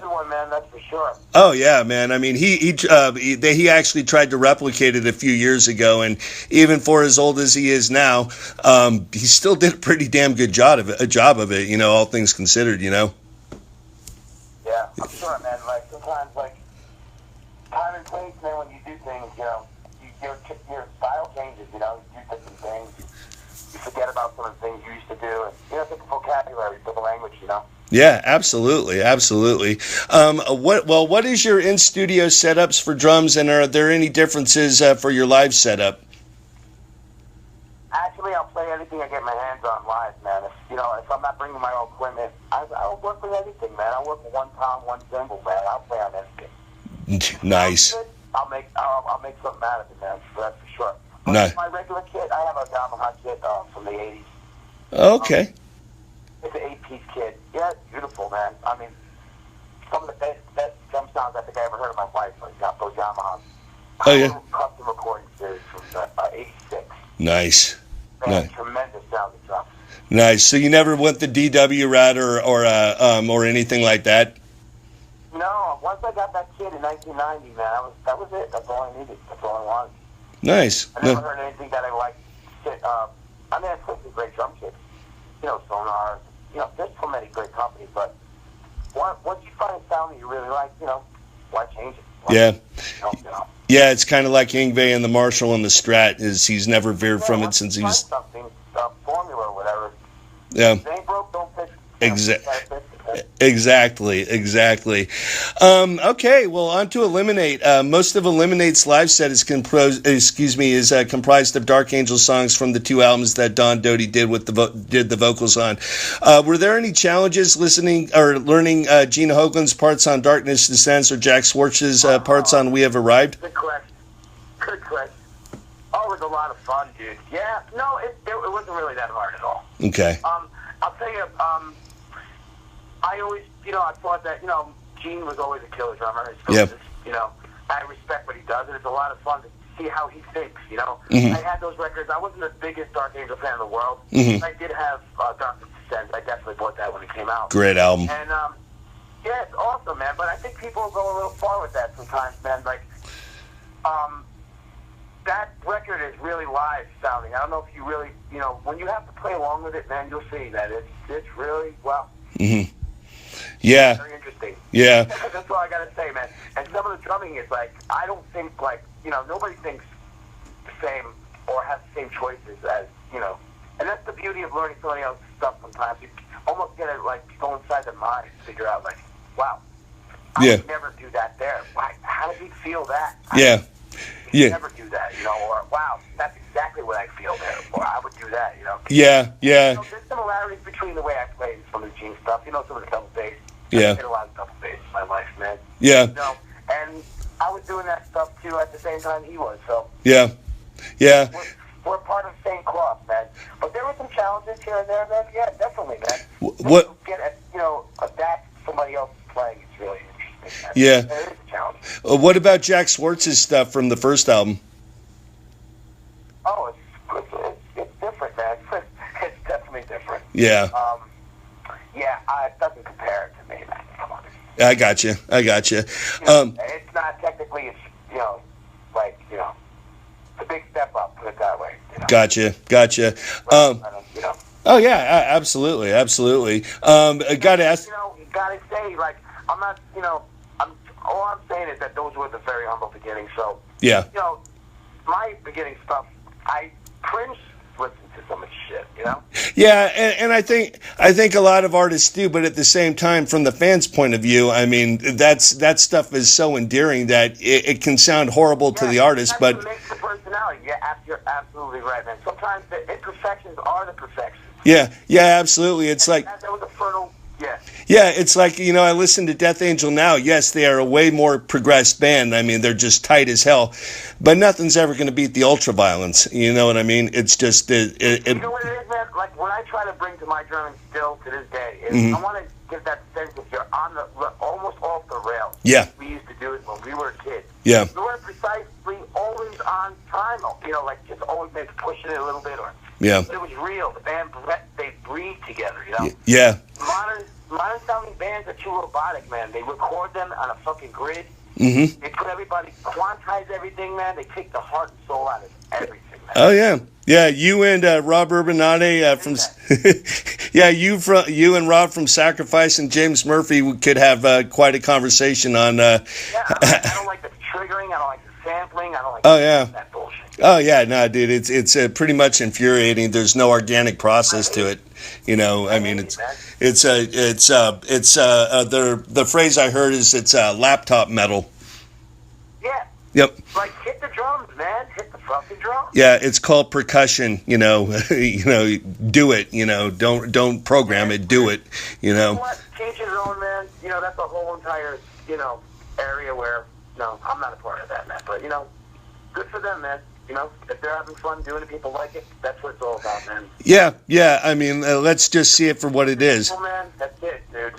one, man. That's for sure. Oh yeah, man. I mean, he actually tried to replicate it a few years ago, and even for as old as he is now, he still did a pretty damn good job of it. You know, all things considered. You know. Yeah, I'm sure, man. Like sometimes, like time and place, man. When you do things, you know, your style changes. You know, you do different things. You forget about some of the things you used to do, and you know, different vocabulary, different language. You know. Yeah, absolutely, absolutely. What is your in studio setups for drums, and are there any differences for your live setup? Actually, I'll play anything I get my hands on live, man. If I'm not bringing my own equipment, I'll work with anything, man. I'll work with one tom, one cymbal, man. I'll play on anything. Nice. I'll make something out of it, man. So that's for sure. But Nice. My regular kit, I have a Yamaha kit from the '80s. Okay. It's an 8-piece kit. Yeah, it's beautiful, man. I mean, some of the best drum sounds I think I ever heard in my life was those Yamahas. Oh yeah. Custom recording series from '86. Nice. Man, Nice. tremendous sounding drums. Nice. So you never went the DW route or anything like that? No, once I got that kit in 1990, man, that was it. That's all I needed. That's all I wanted. Nice. I never heard anything that I liked. I mean, I played some great drum kits. You know, Sonar. You know, there's so many great companies, but once you find a sound that you really like, you know, why change it? Yeah. You know. Yeah, it's kind of like Yngwie and the Marshall and the Strat. He's never veered from it since he was. Something, formula or whatever. Yeah. If it ain't broke, don't fix it. Exactly. Okay, well, on to Eliminate. Most of Eliminate's live set is comprised of Dark Angel songs from the two albums that Don Doty did the vocals on. Were there any challenges listening or learning Gene Hoglan's parts on Darkness Descends or Jack Swartz's parts on We Have Arrived? Good question. Oh, it was a lot of fun, dude. Yeah, no, it wasn't really that hard at all. Okay. I'll tell you, I always, I thought that, Gene was always a killer drummer. Yep. I respect what he does, and it's a lot of fun to see how he thinks, Mm-hmm. I had those records. I wasn't the biggest Dark Angel fan in the world. Mm-hmm. I did have Darkness Descends. I definitely bought that when it came out. Great album. And, yeah, it's awesome, man, but I think people go a little far with that sometimes, man. Like, that record is really live sounding. I don't know if you really, when you have to play along with it, man, you'll see that it's really, well. Mm-hmm. Yeah. Very interesting. Yeah. That's all I got to say, man. And some of the drumming is like, I don't think, like, nobody thinks the same or has the same choices as, And that's the beauty of learning somebody else's stuff sometimes. You almost get to, like, go inside their mind and figure out, like, wow, I would never do that there. Why? How did he feel that? Yeah. He never do that, or, wow, that's exactly what I feel there, or I would do that, Yeah. There's similarities between the way I played and some of the Gene stuff, some of the double bass. Yeah. I played a lot of double bass in my life, man. Yeah. And I was doing that stuff, too, at the same time he was, so. Yeah. We're part of the same cloth, man. But there were some challenges here and there, man. Yeah, definitely, man. What? Adapt to somebody else's playing. It's really interesting. Man. Yeah. It is a challenge. What about Jack Swartz's stuff from the first album? Oh, it's different, man. It's definitely different. Yeah. It doesn't compare to me, man. Come on. I got you. It's not technically, it's a big step up, put it that way. Gotcha. Oh yeah, absolutely. I gotta ask. You gotta say, like, I'm not, all I'm saying is that those were the very humble beginnings. So, yeah. My beginning stuff, I cringe listening to some of the shit, Yeah, and I think a lot of artists do, but at the same time, from the fans' point of view, I mean, that stuff is so endearing that it can sound horrible to the artist, but it makes the personality. Yeah, you're absolutely right, man. Sometimes the imperfections are the perfections. Yeah, absolutely. It's like that was a fertile. Yeah. Yeah, it's like, I listen to Death Angel now. Yes, they are a way more progressed band. I mean, they're just tight as hell. But nothing's ever going to beat the Ultraviolence. You know what I mean? It's just... You know what it is, man? Like, what I try to bring to my drumming still to this day is I want to give that sense of you're on almost off the rails. Yeah. We used to do it when we were kids. Yeah. We weren't precisely always on time, just always maybe pushing it a little bit. But it was real. The band, they breathe together, Yeah. Modern sounding bands bands are too robotic, man. They record them on a fucking grid. Mm-hmm. They put everybody, quantize everything, man. They take the heart and soul out of everything, man. Oh yeah, yeah. You and Rob Urbanate from yeah, you and Rob from Sacrifice and James Murphy could have quite a conversation on. Yeah, I don't like the triggering. I don't like the sampling. I don't like that bullshit. Oh yeah, no, dude, it's pretty much infuriating. There's no organic process to it. You know, I mean, the phrase I heard is it's laptop metal. Yeah. Yep. Like hit the drums, man. Hit the fucking drums. Yeah, it's called percussion. You know, do it. You know, don't program it. Do it. You know. What? Teach your own, man. You know, that's a whole entire area where I'm not a part of that, man. But good for them, man. You know, if they're having fun doing it, people like it. That's what it's all about, man. Yeah. I mean, let's just see it for what it is. Well, man, that's it, dude.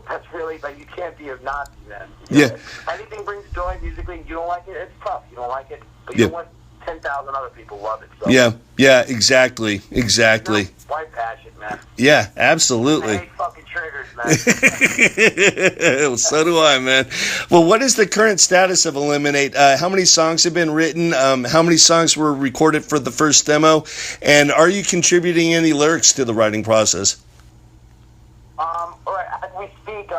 That's really, like, you can't be a Nazi, man. Yeah. Anything brings joy musically. You don't like it, it's tough. You don't like it, but you don't want 10,000 other people love it. So. Yeah, exactly. Why passion, man? Yeah, absolutely. I hate fucking triggers, man. So do I, man. Well, what is the current status of Eliminate? How many songs have been written? How many songs were recorded for the first demo? And are you contributing any lyrics to the writing process? All right, as we speak,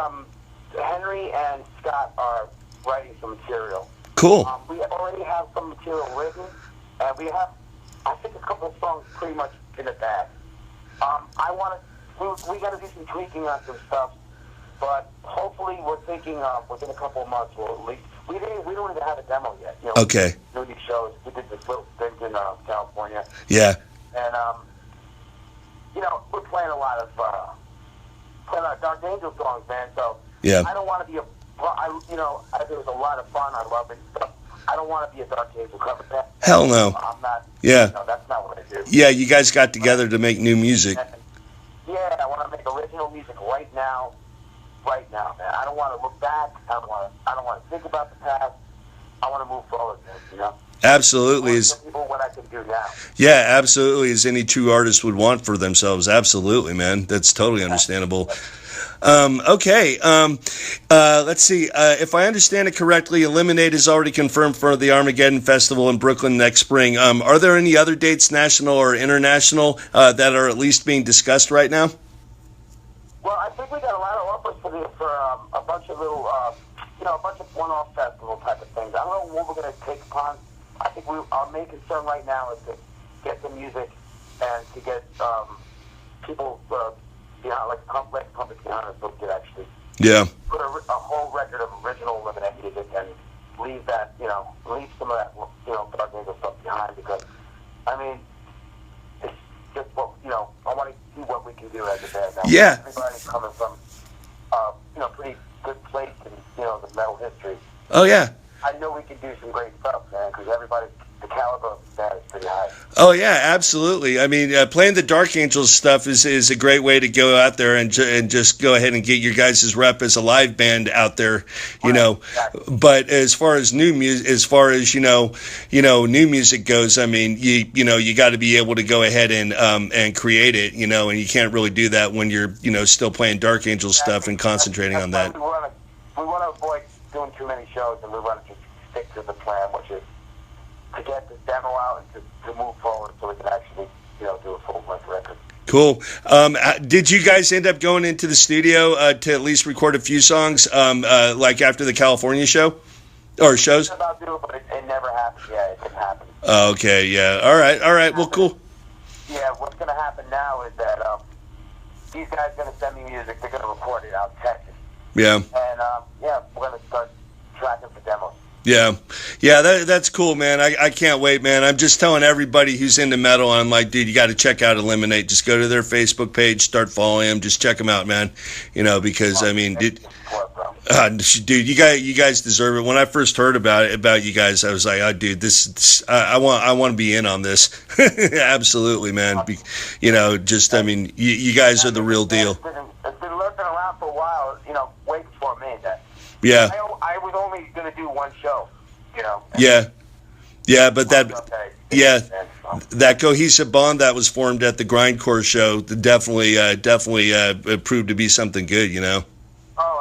Henry and Scott are writing some material. Cool. We already have some material written, and we have, I think, a couple of songs pretty much in the bag. We got to do some tweaking on some stuff, but hopefully we're thinking within a couple of months we'll at least, we don't even have a demo yet. Okay. Doing these shows, we did this little stint in California. Yeah. And, we're playing a lot of Dark Angel songs, man, so yeah. I don't want to be it was a lot of fun, I love it, but I don't want to be a Dark Angel cover band. Hell no. I'm not. Yeah. That's not what I do. Yeah, you guys got together to make new music. Yeah, I want to make original music right now, man. I don't want to look back. I don't want to think about the past. I want to move forward, man. Absolutely. People what I can do now. Yeah, absolutely. As any true artist would want for themselves. Absolutely, man. That's totally understandable. Okay. Let's see. If I understand it correctly, Eliminate is already confirmed for the Armageddon Festival in Brooklyn next spring. Are there any other dates, national or international, that are at least being discussed right now? Well, I think we got a lot of offers for a bunch of little, a bunch of one-off festival type of things. I don't know what we're going to take upon. I think our main concern right now is to get the music and to get people behind, like puppets behind us, so we could actually put a whole record of original Eliminate music and leave that, leave some of that, Dark Angel stuff behind, because, I mean, it's just what, I want to see what we can do as a band now. Yeah. Everybody's coming from, pretty good place in, the metal history. Oh, yeah. I know we can do some great stuff, man, because the caliber of the band is pretty high. Oh, yeah, absolutely. I mean, playing the Dark Angels stuff is a great way to go out there and just go ahead and get your guys' rep as a live band out there, Exactly. But as far as new music, new music goes, I mean, you got to be able to go ahead and create it, and you can't really do that when you're, still playing Dark Angel stuff and concentrating on that. We want to avoid doing too many shows, and we want to just stick to the plan, which is to get this demo out and to move forward so we can actually, do a full-length record. Cool. Did you guys end up going into the studio to at least record a few songs, like after the California show or shows? I was about to, but it never happened. Yeah, it didn't happen. Okay. Yeah. All right. Well, cool. Yeah. What's going to happen now is that these guys are going to send me music. They're going to record it out in Texas. Yeah. And we're going to start tracking for demos. Yeah, that's cool, man. I can't wait, man. I'm just telling everybody who's into metal, I'm like, dude, you got to check out Eliminate. Just go to their Facebook page, start following them, just check them out, man. Because I mean, dude, you guys deserve it. When I first heard about you guys, I was like, oh, dude, I want to be in on this. Absolutely, man. I mean, you guys are the real deal. It's been lurking around for a while, way before me. Yeah. I was only going to do one show, Yeah, but that cohesive bond that was formed at the Grindcore show definitely proved to be something good, Oh,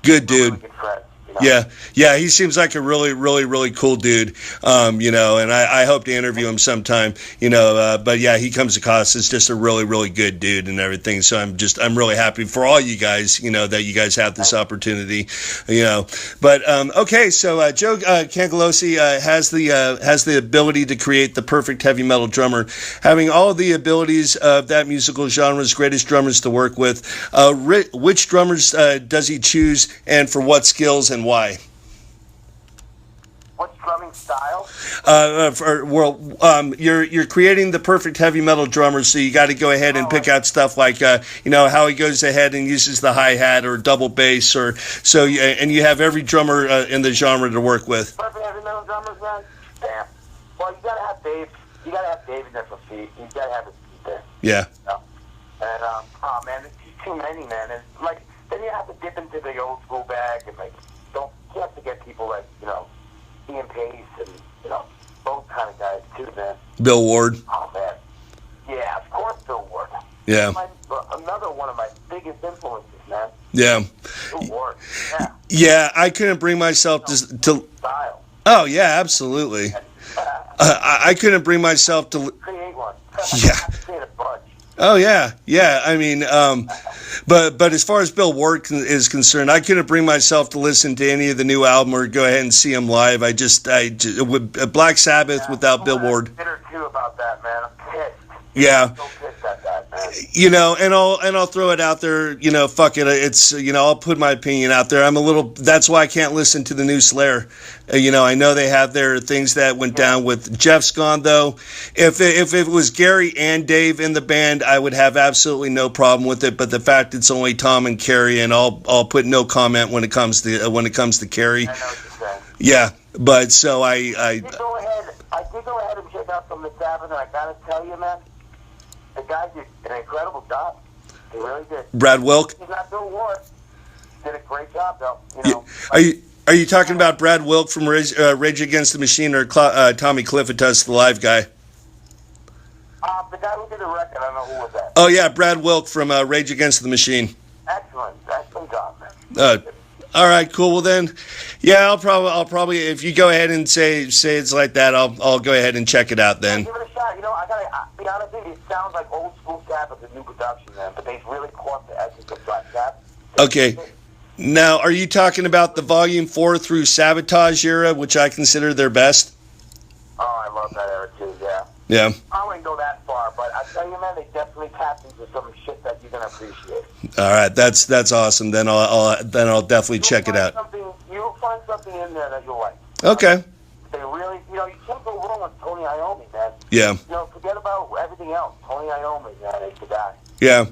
Good dude. Really good friends. Yeah, he seems like a really, really, really cool dude, and I hope to interview him sometime, but yeah, he comes across as just a really, really good dude and everything, so I'm really happy for all you guys, that you guys have this opportunity, but, okay, so, Joe, Cangelosi, has the ability to create the perfect heavy metal drummer, having all the abilities of that musical genre's greatest drummers to work with. Which drummers, does he choose, and for what skills and why? What drumming style? You're creating the perfect heavy metal drummer, so you got to go ahead and pick out stuff like how he goes ahead and uses the hi-hat or double bass, and you have every drummer in the genre to work with. Perfect heavy metal drummers, man. Damn. Well, you gotta have Dave. You gotta have Dave in there for feet. You gotta have his feet there. Yeah. And oh man, there's just too many, man. And like then you have to dip into the old school bag and you have to get people like Ian Pace and those kind of guys too, man. Bill Ward. Oh man, yeah, of course, Bill Ward. Yeah. Another one of my biggest influences, man. Yeah. Bill Ward. Yeah. Yeah, I couldn't bring myself to. Style. Oh yeah, absolutely. I couldn't bring myself to create one. Yeah. Create a bunch. Oh yeah. I mean, but as far as Bill Ward is concerned, I couldn't bring myself to listen to any of the new album or go ahead and see him live. I just with Black Sabbath without Bill Ward. Bitter too about that, man. I'm pissed. Yeah. I'm so pissed at that, man. And I'll throw it out there. Fuck it. It's I'll put my opinion out there. That's why I can't listen to the new Slayer. I know they have their things that went down with Jeff's gone though. If it was Gary and Dave in the band, I would have absolutely no problem with it. But the fact it's only Tom and Carrie, and I'll put no comment when it comes to Carrie. I know what you're saying. Yeah, but so I did go ahead and check out some of the Sabbath, and I gotta tell you, man, the guy did an incredible job. He really did. Brad Wilk. He's not Bill Ward. Did a great job, though. Are you talking about Brad Wilk from Rage Against the Machine or Tommy Cliffitus, the live guy? The guy who did the record, I don't know who was that. Oh yeah, Brad Wilk from Rage Against the Machine. Excellent job, man. All right, cool. Well then, yeah, I'll probably if you go ahead and say it's like that, I'll go ahead and check it out then. Give it a shot. I gotta be honest with you. It sounds like old school Sabbath with new production, man. But they've really caught the essence of Black Sabbath. Okay. Now, are you talking about the Volume 4 through Sabotage era, which I consider their best? Oh, I love that era too. Yeah. Yeah. I wouldn't go that far, but I tell you, man, they definitely tapped into some shit that you're gonna appreciate. All right, that's awesome. Then I'll definitely check it out. You'll find something in there that you'll like. Okay. They really, you can't go wrong with Tony Iommi, man. Yeah. Forget about everything else. Tony Iommi, man, is the guy. Yeah.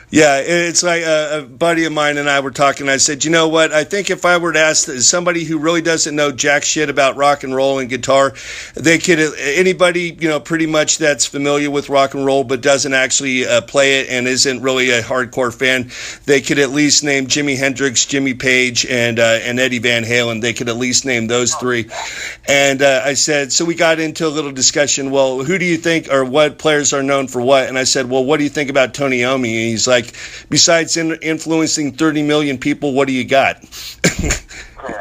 Yeah, it's like a buddy of mine and I were talking. I said, you know what? I think if I were to ask somebody who really doesn't know jack shit about rock and roll and guitar, anybody, pretty much that's familiar with rock and roll but doesn't actually play it and isn't really a hardcore fan, they could at least name Jimi Hendrix, Jimmy Page, and Eddie Van Halen. They could at least name those three. And I said, so we got into a little discussion. Well, who do you think or what players are known for what? And I said, well, what do you think about Tony Iommi? And he's like, besides influencing 30 million people, what do you got?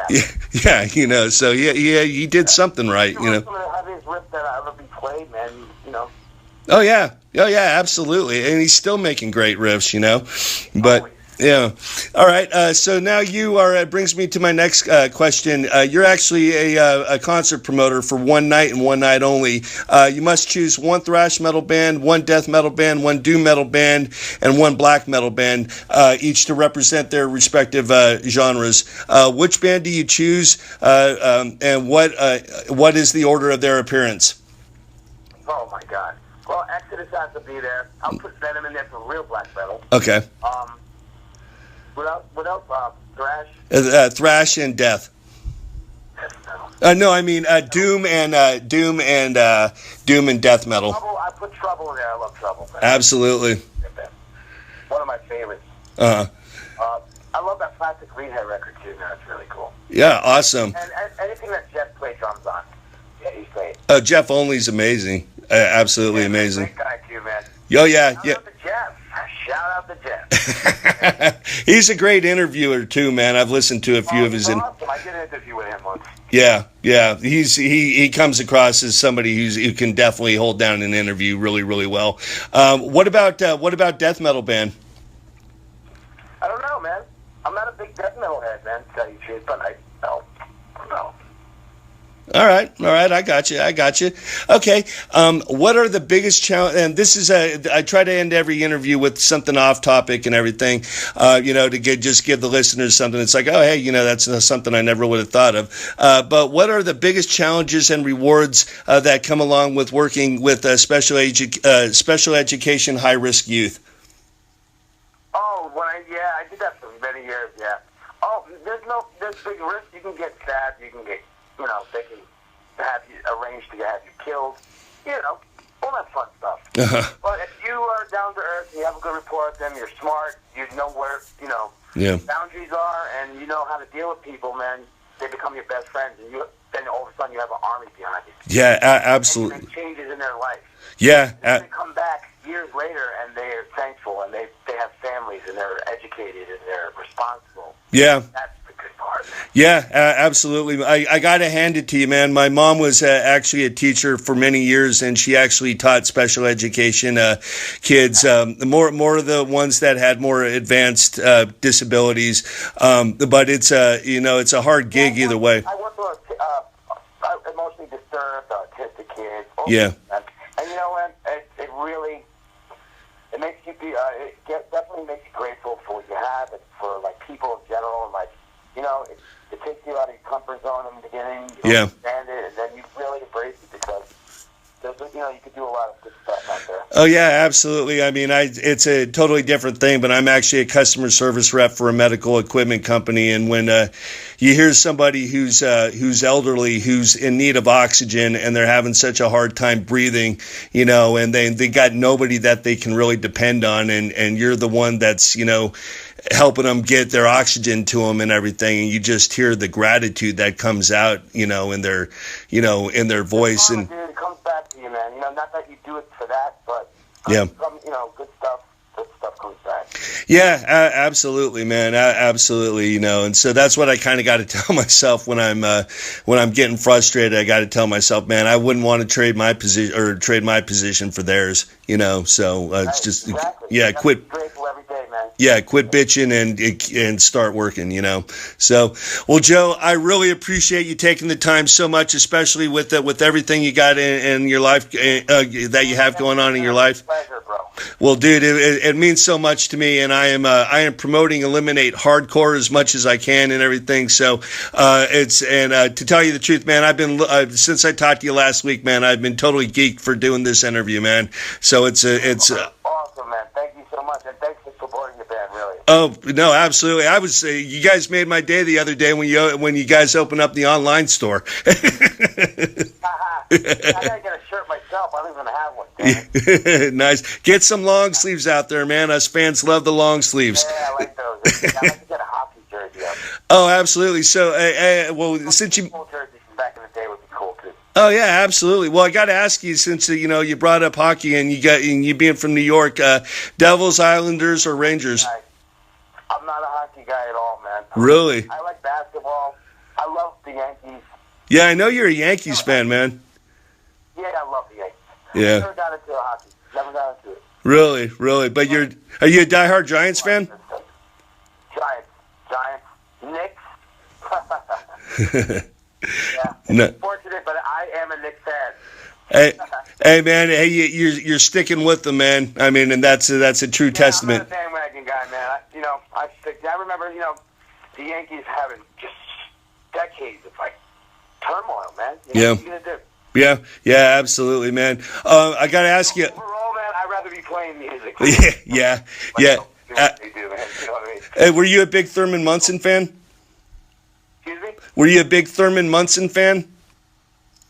Yeah, so he did something right, Some of the heaviest riff that I ever be played, man, Oh yeah, absolutely, and he's still making great riffs, but. Always. Yeah. All right. So now you are. Brings me to my next question. You're actually a concert promoter for one night and one night only. You must choose one thrash metal band, one death metal band, one doom metal band, and one black metal band, each to represent their respective genres. Which band do you choose, and what is the order of their appearance? Oh my God. Well, Exodus has to be there. I'll put Venom in there for real black metal. Okay. What else? Thrash? Thrash and death. No, I mean doom and death metal. Trouble, I put Trouble in there. I love Trouble, man. Absolutely. One of my favorites. I love that Plastic Rehead record too, man. It's really cool. Yeah, awesome. And anything that Jeff played drums on. Yeah, he's great. Jeff Only's amazing. Absolutely amazing. Great guy too, man. Oh yeah, I love the Jeff. Shout out to Jeff. He's a great interviewer too, man. I've listened to a few of his. Awesome. I did an interview with him once. Yeah. He comes across as somebody who can definitely hold down an interview really, really well. What about death metal band? I don't know, man. I'm not a big death metal head, man, to tell you the truth, but I don't know. All right. I got you. Okay. What are the biggest challenge? And this is I try to end every interview with something off topic and everything, to just give the listeners something. It's like, oh, hey, that's something I never would have thought of. But what are the biggest challenges and rewards that come along with working with special education, high risk youth? Oh, I did that for many years. Yeah. Oh, there's big risk. You can get stabbed. You can get. They can have you arranged to have you killed, all that fun stuff. Uh-huh. But if you are down to earth, and you have a good rapport with them, you're smart, you know where, boundaries are, and you know how to deal with people, man, they become your best friends, and then all of a sudden you have an army behind you. Yeah, absolutely. And you make changes in their life. Yeah. And they come back years later, and they're thankful, and they have families, and they're educated, and they're responsible. Yeah. That's the good part. Yeah, absolutely. I got to hand it to you, man. My mom was actually a teacher for many years, and she actually taught special education kids, more of the ones that had more advanced disabilities. But it's it's a hard gig either way. I work with emotionally disturbed, autistic kids. Yeah. And you know what? It really makes you definitely makes you grateful for what you have, and for people in general, and it takes you out of your comfort zone in the beginning. You don't understand it, and then you really embrace it because you could do a lot of good stuff out there. Oh yeah, absolutely. I mean, it's a totally different thing, but I'm actually a customer service rep for a medical equipment company, and when you hear somebody who's elderly, who's in need of oxygen, and they're having such a hard time breathing, and they got nobody that they can really depend on, and you're the one that's helping them get their oxygen to them and everything, and you just hear the gratitude that comes out, in their voice. And it comes back to you, man. Not that you do it for that, but good stuff comes back. Yeah, absolutely, man. Absolutely, and so that's what I kind of got to tell myself when I'm getting frustrated. I got to tell myself, man, I wouldn't want to trade my position for theirs, So it's just quit. Grateful every day, man. Yeah, quit bitching and start working, So, well, Joe, I really appreciate you taking the time so much, especially with everything you got in your life that you have going on in your life. Pleasure, bro. Well, dude, it means so much to me, and I am promoting Eliminate Hardcore as much as I can and everything. So to tell you the truth, man, I've been since I talked to you last week, man, I've been totally geeked for doing this interview, man. So it's awesome, man. Thank you so much, and thanks for supporting the band, really. Oh no, absolutely. I would say you guys made my day the other day when you guys opened up the online store. I gotta get a shirt myself. I don't even have one. Nice. Get some long sleeves out there, man. Us fans love the long sleeves. Yeah, I like those. I'd like to get a hockey jersey up. Oh, absolutely. So, since you Full jerseys from back in the day would be cool too. Oh yeah, absolutely. Well, I got to ask you, since you brought up hockey and you being from New York, Devils, Islanders, or Rangers? I'm not a hockey guy at all, man. Really? I like basketball. I love the Yankees. Yeah, I know you're a Yankees fan, man. Yeah, I love the Yankees. Yeah. Never got into hockey. Never got into it. Really. But are you a diehard Giants fan? Giants. Knicks. Yeah. No. Fortunate, but I am a Knicks fan. Hey, man. Hey, you're sticking with them, man. I mean, and that's a true testament. I'm not a bandwagon guy, man. I remember, the Yankees having just decades of turmoil, man. What are you gonna do? Yeah, absolutely, man. I gotta ask you. Overall, man, I'd rather be playing music. Yeah. They do, man. You know what I mean? Hey, were you a big Thurman Munson fan? Excuse me? Were you a big Thurman Munson fan?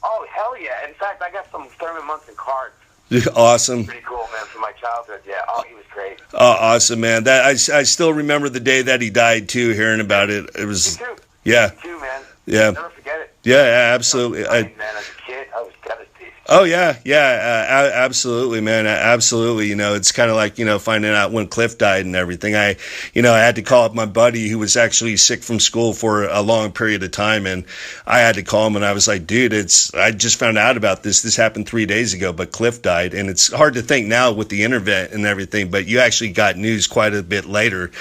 Oh, hell yeah. In fact, I got some Thurman Munson cards. Awesome. Pretty cool, man, from my childhood. Yeah. Oh, he was great. Awesome, man. That I still remember the day that he died too. Hearing about it, it was. Me too. Yeah. Me too, man. Yeah. Never forget it. Yeah, absolutely. Man, as a kid, I was devastated. Oh yeah, yeah, absolutely, man, absolutely. It's kind of like finding out when Cliff died and everything. I had to call up my buddy who was actually sick from school for a long period of time, and I had to call him, and I was like, dude, I just found out about this. This happened 3 days ago, but Cliff died, and it's hard to think now with the internet and everything, but you actually got news quite a bit later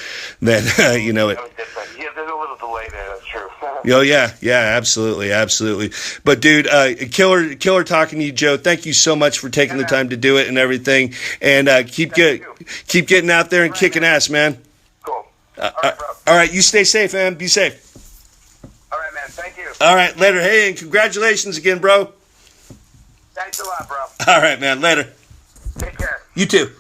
than It was different. Yeah, there's a little delay there. That's true. Oh yeah, absolutely. But dude, killer talking to you, Joe. Thank you so much for taking the time to do it and everything. And keep getting out there and kicking ass, man. Cool. All right, bro. All right, you stay safe, man. Be safe. All right, man. Thank you. All right, later. Hey, and congratulations again, bro. Thanks a lot, bro. All right, man. Later. Take care. You too.